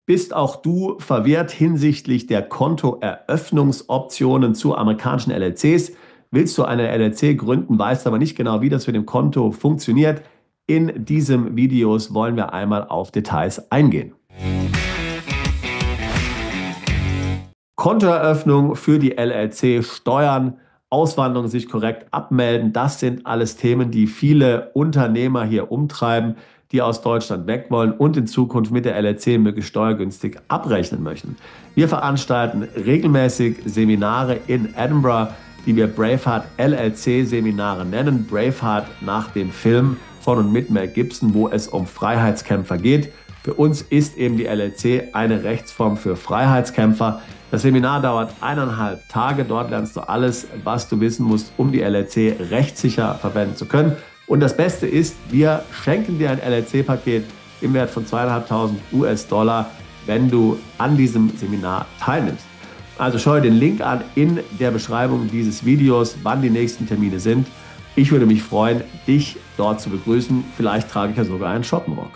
Bist auch du verwirrt hinsichtlich der Kontoeröffnungsoptionen zu amerikanischen LLCs? Willst du eine LLC gründen, weißt aber nicht genau, wie das mit dem Konto funktioniert? In diesem Video wollen wir einmal auf Details eingehen. Kontoeröffnung für die LLC, Steuern, Auswanderung, sich korrekt abmelden, das sind alles Themen, die viele Unternehmer hier umtreiben, die aus Deutschland weg wollen und in Zukunft mit der LLC möglichst steuergünstig abrechnen möchten. Wir veranstalten regelmäßig Seminare in Edinburgh, die wir Braveheart LLC Seminare nennen. Braveheart nach dem Film von und mit Mel Gibson, wo es um Freiheitskämpfer geht. Für uns ist eben die LLC eine Rechtsform für Freiheitskämpfer. Das Seminar dauert 1,5 Tage. Dort lernst du alles, was du wissen musst, um die LLC rechtssicher verwenden zu können. Und das Beste ist, wir schenken dir ein LLC-Paket im Wert von 2.500 US-Dollar, wenn du an diesem Seminar teilnimmst. Also schau dir den Link an in der Beschreibung dieses Videos, wann die nächsten Termine sind. Ich würde mich freuen, dich dort zu begrüßen. Vielleicht trage ich ja sogar einen Schottenrock.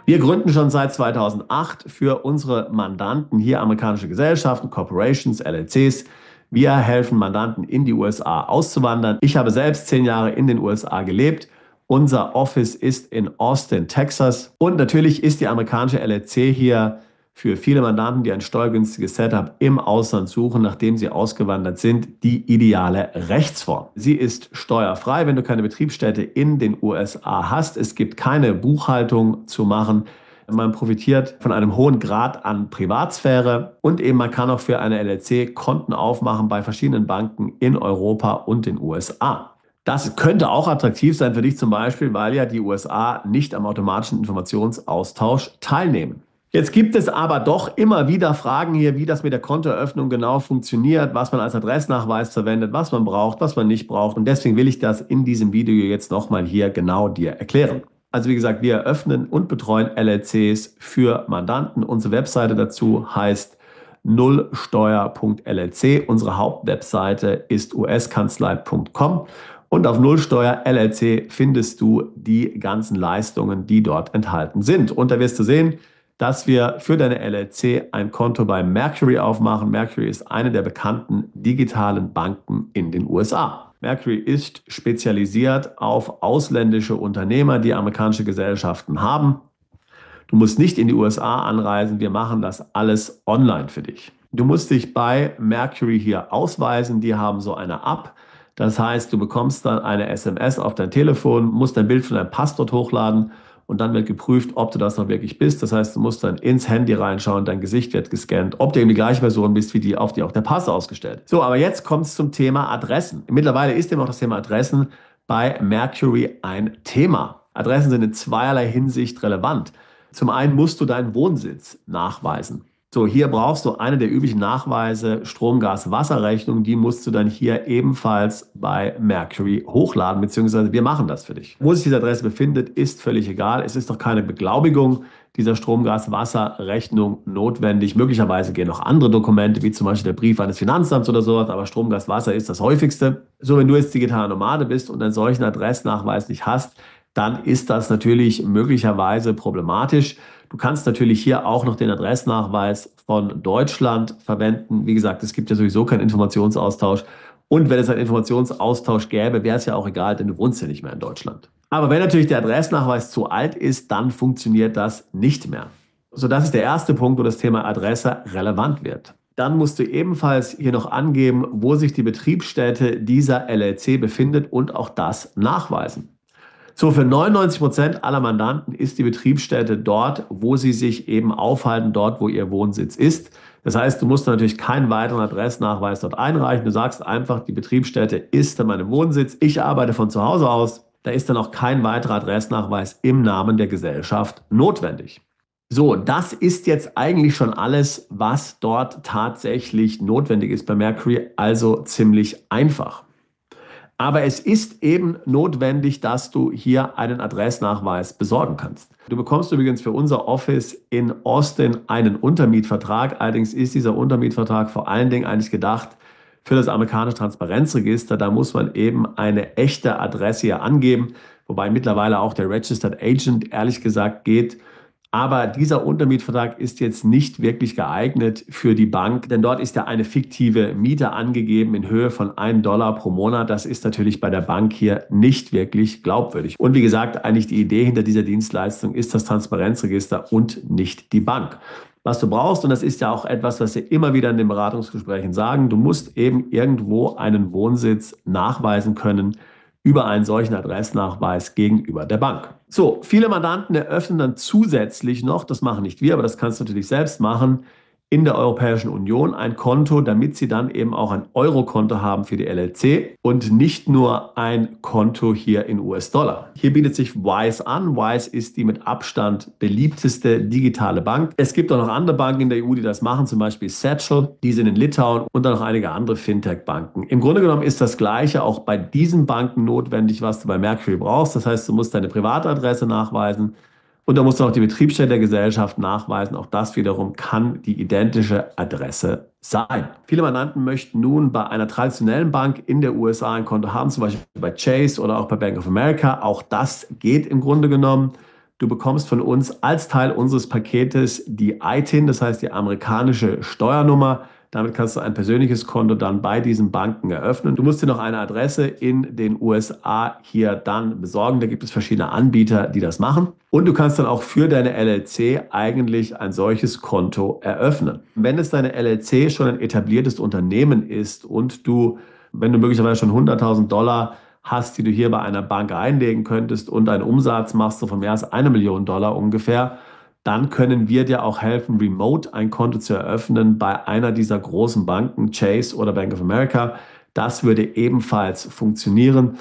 Wir gründen schon seit 2008 für unsere Mandanten hier amerikanische Gesellschaften, Corporations, LLCs. Wir helfen Mandanten in die USA auszuwandern. Ich habe selbst 10 Jahre in den USA gelebt. Unser Office ist in Austin, Texas. Und natürlich ist die amerikanische LLC hier für viele Mandanten, die ein steuergünstiges Setup im Ausland suchen, nachdem sie ausgewandert sind, die ideale Rechtsform. Sie ist steuerfrei, wenn du keine Betriebsstätte in den USA hast. Es gibt keine Buchhaltung zu machen. Man profitiert von einem hohen Grad an Privatsphäre und eben man kann auch für eine LLC Konten aufmachen bei verschiedenen Banken in Europa und den USA. Das könnte auch attraktiv sein für dich zum Beispiel, weil ja die USA nicht am automatischen Informationsaustausch teilnehmen. Jetzt gibt es aber doch immer wieder Fragen hier, wie das mit der Kontoeröffnung genau funktioniert, was man als Adressnachweis verwendet, was man braucht, was man nicht braucht. Und deswegen will ich das in diesem Video jetzt nochmal hier genau dir erklären. Also wie gesagt, wir eröffnen und betreuen LLCs für Mandanten. Unsere Webseite dazu heißt nullsteuer.llc. Unsere Hauptwebseite ist uskanzlei.com. Und auf Nullsteuer LLC findest du die ganzen Leistungen, die dort enthalten sind. Und da wirst du sehen, dass wir für deine LLC ein Konto bei Mercury aufmachen. Mercury ist eine der bekannten digitalen Banken in den USA. Mercury ist spezialisiert auf ausländische Unternehmer, die amerikanische Gesellschaften haben. Du musst nicht in die USA anreisen, wir machen das alles online für dich. Du musst dich bei Mercury hier ausweisen, die haben so eine App. Das heißt, du bekommst dann eine SMS auf dein Telefon, musst ein Bild von deinem Pass dort hochladen und dann wird geprüft, ob du das noch wirklich bist. Das heißt, du musst dann ins Handy reinschauen, dein Gesicht wird gescannt, ob du eben die gleiche Person bist, wie die, auf die auch der Pass ausgestellt ist. So, aber jetzt kommt es zum Thema Adressen. Mittlerweile ist eben auch das Thema Adressen bei Mercury ein Thema. Adressen sind in zweierlei Hinsicht relevant. Zum einen musst du deinen Wohnsitz nachweisen. So, hier brauchst du eine der üblichen Nachweise, Strom, Gas, Wasserrechnung, die musst du dann hier ebenfalls bei Mercury hochladen, beziehungsweise wir machen das für dich. Wo sich diese Adresse befindet, ist völlig egal. Es ist doch keine Beglaubigung dieser Strom, Gas, Wasserrechnung notwendig. Möglicherweise gehen noch andere Dokumente, wie zum Beispiel der Brief eines Finanzamts oder sowas, aber Strom, Gas, Wasser ist das häufigste. So, wenn du jetzt digitaler Nomade bist und einen solchen Adressnachweis nicht hast, dann ist das natürlich möglicherweise problematisch. Du kannst natürlich hier auch noch den Adressnachweis von Deutschland verwenden. Wie gesagt, es gibt ja sowieso keinen Informationsaustausch. Und wenn es einen Informationsaustausch gäbe, wäre es ja auch egal, denn du wohnst ja nicht mehr in Deutschland. Aber wenn natürlich der Adressnachweis zu alt ist, dann funktioniert das nicht mehr. So, das ist der erste Punkt, wo das Thema Adresse relevant wird. Dann musst du ebenfalls hier noch angeben, wo sich die Betriebsstätte dieser LLC befindet und auch das nachweisen. So, für 99% aller Mandanten ist die Betriebsstätte dort, wo sie sich eben aufhalten, dort, wo ihr Wohnsitz ist. Das heißt, du musst natürlich keinen weiteren Adressnachweis dort einreichen. Du sagst einfach, die Betriebsstätte ist mein Wohnsitz. Ich arbeite von zu Hause aus. Da ist dann auch kein weiterer Adressnachweis im Namen der Gesellschaft notwendig. So, das ist jetzt eigentlich schon alles, was dort tatsächlich notwendig ist bei Mercury. Also ziemlich einfach. Aber es ist eben notwendig, dass du hier einen Adressnachweis besorgen kannst. Du bekommst übrigens für unser Office in Austin einen Untermietvertrag. Allerdings ist dieser Untermietvertrag vor allen Dingen eigentlich gedacht für das amerikanische Transparenzregister. Da muss man eben eine echte Adresse hier angeben, wobei mittlerweile auch der Registered Agent ehrlich gesagt geht. Aber dieser Untermietvertrag ist jetzt nicht wirklich geeignet für die Bank, denn dort ist ja eine fiktive Miete angegeben in Höhe von $1 pro Monat. Das ist natürlich bei der Bank hier nicht wirklich glaubwürdig. Und wie gesagt, eigentlich die Idee hinter dieser Dienstleistung ist das Transparenzregister und nicht die Bank. Was du brauchst, und das ist ja auch etwas, was wir immer wieder in den Beratungsgesprächen sagen, du musst eben irgendwo einen Wohnsitz nachweisen können über einen solchen Adressnachweis gegenüber der Bank. So, viele Mandanten eröffnen dann zusätzlich noch, das machen nicht wir, aber das kannst du natürlich selbst machen, in der Europäischen Union ein Konto, damit sie dann eben auch ein Euro-Konto haben für die LLC und nicht nur ein Konto hier in US-Dollar. Hier bietet sich Wise an. Wise ist die mit Abstand beliebteste digitale Bank. Es gibt auch noch andere Banken in der EU, die das machen, zum Beispiel Satchel, die sind in Litauen und dann noch einige andere Fintech-Banken. Im Grunde genommen ist das Gleiche auch bei diesen Banken notwendig, was du bei Mercury brauchst. Das heißt, du musst deine Privatadresse nachweisen. Und da musst du auch die Betriebsstätte der Gesellschaft nachweisen. Auch das wiederum kann die identische Adresse sein. Viele Mandanten möchten nun bei einer traditionellen Bank in der USA ein Konto haben, zum Beispiel bei Chase oder auch bei Bank of America. Auch das geht im Grunde genommen. Du bekommst von uns als Teil unseres Paketes die ITIN, das heißt die amerikanische Steuernummer. Damit kannst du ein persönliches Konto dann bei diesen Banken eröffnen. Du musst dir noch eine Adresse in den USA hier dann besorgen. Da gibt es verschiedene Anbieter, die das machen. Und du kannst dann auch für deine LLC eigentlich ein solches Konto eröffnen. Wenn es deine LLC schon ein etabliertes Unternehmen ist und wenn du möglicherweise schon $100.000 hast, die du hier bei einer Bank einlegen könntest und einen Umsatz machst du von mehr als $1 Million ungefähr, dann können wir dir auch helfen, remote ein Konto zu eröffnen bei einer dieser großen Banken, Chase oder Bank of America. Das würde ebenfalls funktionieren.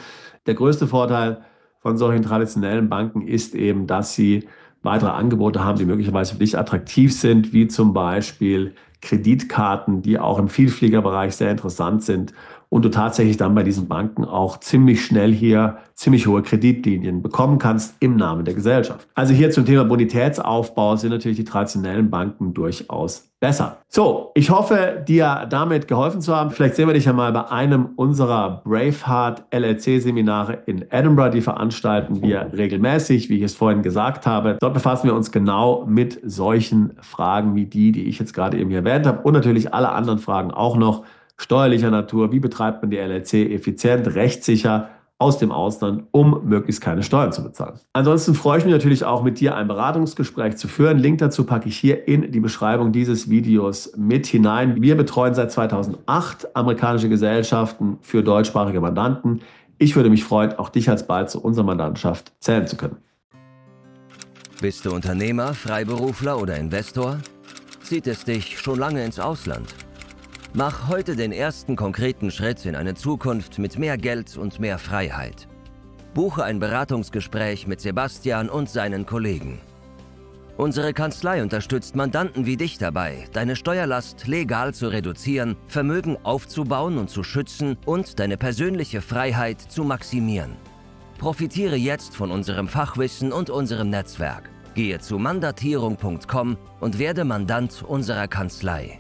Der größte Vorteil von solchen traditionellen Banken ist eben, dass sie weitere Angebote haben, die möglicherweise für dich attraktiv sind, wie zum Beispiel Kreditkarten, die auch im Vielfliegerbereich sehr interessant sind und du tatsächlich dann bei diesen Banken auch ziemlich schnell hier ziemlich hohe Kreditlinien bekommen kannst im Namen der Gesellschaft. Also hier zum Thema Bonitätsaufbau sind natürlich die traditionellen Banken durchaus besser. So, ich hoffe, dir damit geholfen zu haben. Vielleicht sehen wir dich ja mal bei einem unserer Braveheart LLC-Seminare in Edinburgh. Die veranstalten wir regelmäßig, wie ich es vorhin gesagt habe. Dort befassen wir uns genau mit solchen Fragen wie die ich jetzt gerade eben hier erwähnt habe und natürlich alle anderen Fragen auch noch steuerlicher Natur. Wie betreibt man die LLC effizient, rechtssicher aus dem Ausland, um möglichst keine Steuern zu bezahlen. Ansonsten freue ich mich natürlich auch, mit dir ein Beratungsgespräch zu führen. Link dazu packe ich hier in die Beschreibung dieses Videos mit hinein. Wir betreuen seit 2008 amerikanische Gesellschaften für deutschsprachige Mandanten. Ich würde mich freuen, auch dich alsbald zu unserer Mandantschaft zählen zu können. Bist du Unternehmer, Freiberufler oder Investor? Zieht es dich schon lange ins Ausland? Mach heute den ersten konkreten Schritt in eine Zukunft mit mehr Geld und mehr Freiheit. Buche ein Beratungsgespräch mit Sebastian und seinen Kollegen. Unsere Kanzlei unterstützt Mandanten wie dich dabei, deine Steuerlast legal zu reduzieren, Vermögen aufzubauen und zu schützen und deine persönliche Freiheit zu maximieren. Profitiere jetzt von unserem Fachwissen und unserem Netzwerk. Gehe zu mandatierung.com und werde Mandant unserer Kanzlei.